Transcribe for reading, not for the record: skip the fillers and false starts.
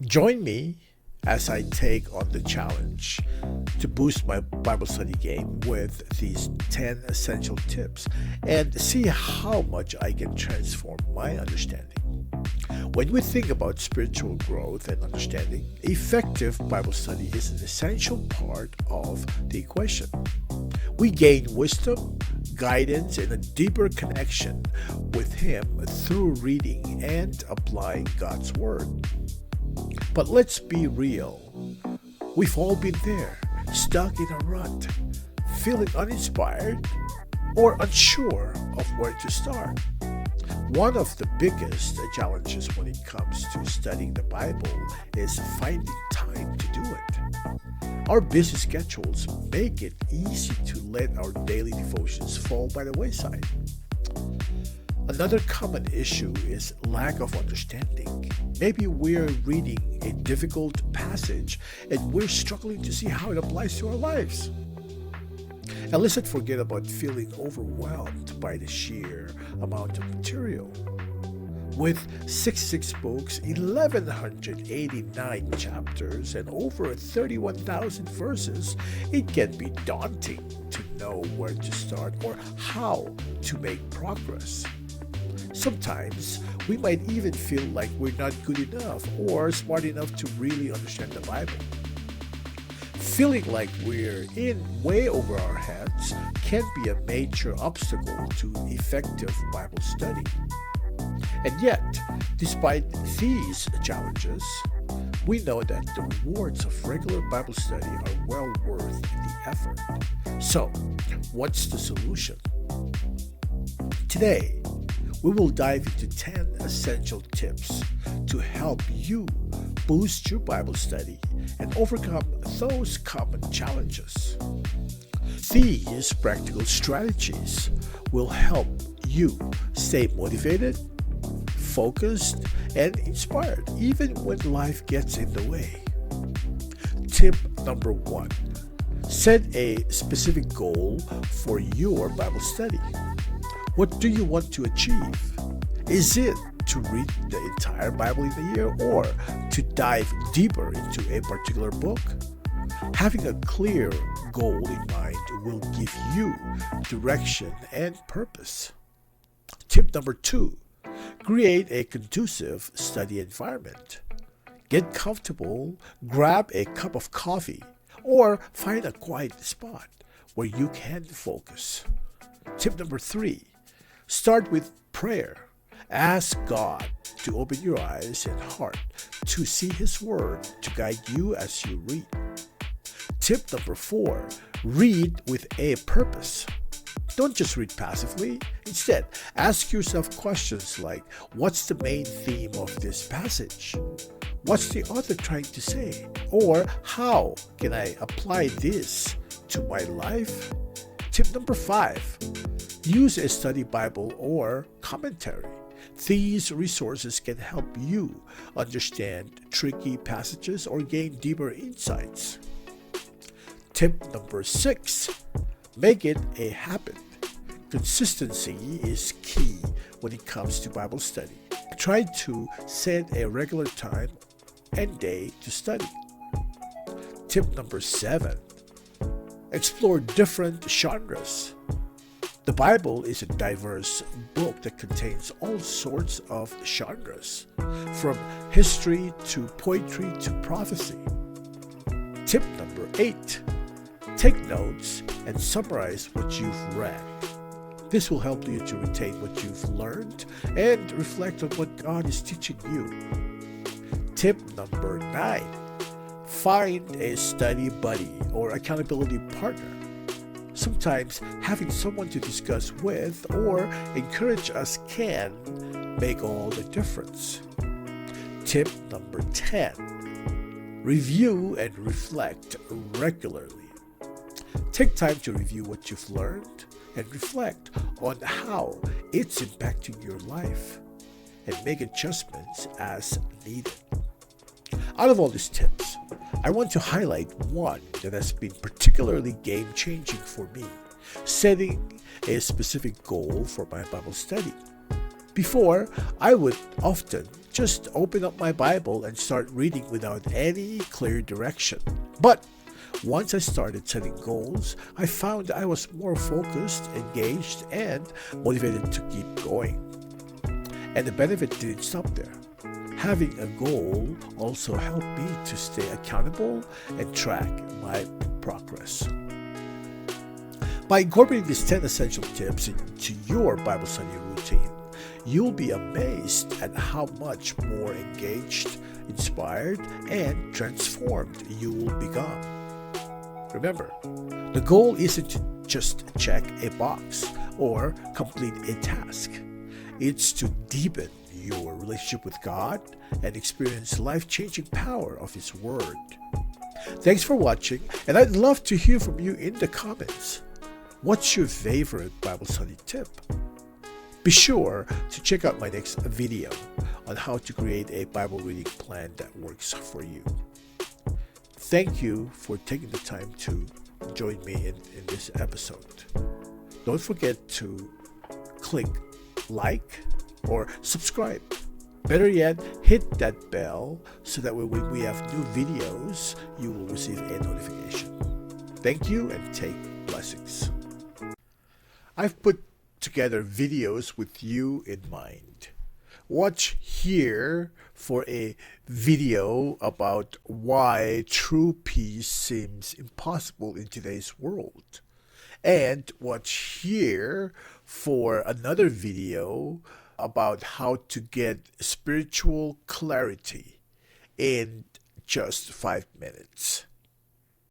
Join me as I take on the challenge to boost my Bible study game with these 10 essential tips and see how much I can transform my understanding. When we think about spiritual growth and understanding, effective Bible study is an essential part of the equation. We gain wisdom, guidance, and a deeper connection with Him through reading and applying God's Word. But let's be real. We've all been there, stuck in a rut, feeling uninspired or unsure of where to start. One of the biggest challenges when it comes to studying the Bible is finding time to do it. Our busy schedules make it easy to let our daily devotions fall by the wayside. Another common issue is lack of understanding. Maybe we're reading a difficult passage and we're struggling to see how it applies to our lives. And let's not forget about feeling overwhelmed by the sheer amount of material. With 66 books, 1,189 chapters, and over 31,000 verses, it can be daunting to know where to start or how to make progress. Sometimes we might even feel like we're not good enough or smart enough to really understand the Bible. Feeling like we're in way over our heads can be a major obstacle to effective Bible study. And yet, despite these challenges, we know that the rewards of regular Bible study are well worth the effort. So, what's the solution? Today, we will dive into 10 essential tips to help you boost your Bible study and overcome those common challenges. These practical strategies will help you stay motivated, focused, and inspired even when life gets in the way. Tip number 1. Set a specific goal for your Bible study. What do you want to achieve? Is it to read the entire Bible in a year or to dive deeper into a particular book? Having a clear goal in mind will give you direction and purpose. Tip number 2. Create a conducive study environment. Get comfortable, grab a cup of coffee, or find a quiet spot where you can focus. Tip number 3. Start with prayer. Ask God to open your eyes and heart to see His Word to guide you as you read. Tip number 4. Read with a purpose. Don't just read passively. Instead, ask yourself questions like, what's the main theme of this passage? What's the author trying to say? Or how can I apply this to my life? Tip number 5. Use a study Bible or commentary. These resources can help you understand tricky passages or gain deeper insights. Tip number 6. Make it a habit. Consistency is key when it comes to Bible study. Try to set a regular time and day to study. Tip number 7. Explore different genres. The Bible is a diverse book that contains all sorts of genres, from history to poetry to prophecy. Tip number 8. Take notes and summarize what you've read. This will help you to retain what you've learned and reflect on what God is teaching you. Tip number 9. Find a study buddy or accountability partner. Sometimes having someone to discuss with or encourage us can make all the difference. Tip number 10. Review and reflect regularly. Take time to review what you've learned and reflect on how it's impacting your life and make adjustments as needed. Out of all these tips, I want to highlight one that has been particularly game-changing for me, setting a specific goal for my Bible study. Before, I would often just open up my Bible and start reading without any clear direction. But once I started setting goals, I found I was more focused, engaged, and motivated to keep going. And the benefit didn't stop there. Having a goal also helped me to stay accountable and track my progress. By incorporating these 10 essential tips into your Bible study routine, you'll be amazed at how much more engaged, inspired, and transformed you will become. Remember, the goal isn't to just check a box or complete a task. It's to deepen your relationship with God and experience life-changing power of His Word. Thanks for watching, and I'd love to hear from you in the comments. What's your favorite Bible study tip? Be sure to check out my next video on how to create a Bible reading plan that works for you. Thank you for taking the time to join me in this episode. Don't forget to click like or subscribe. Better yet, hit that bell so that when we have new videos, you will receive a notification. Thank you and take blessings. I've put together videos with you in mind. Watch here for a video about why true peace seems impossible in today's world. And watch here for another video about how to get spiritual clarity in just 5 minutes.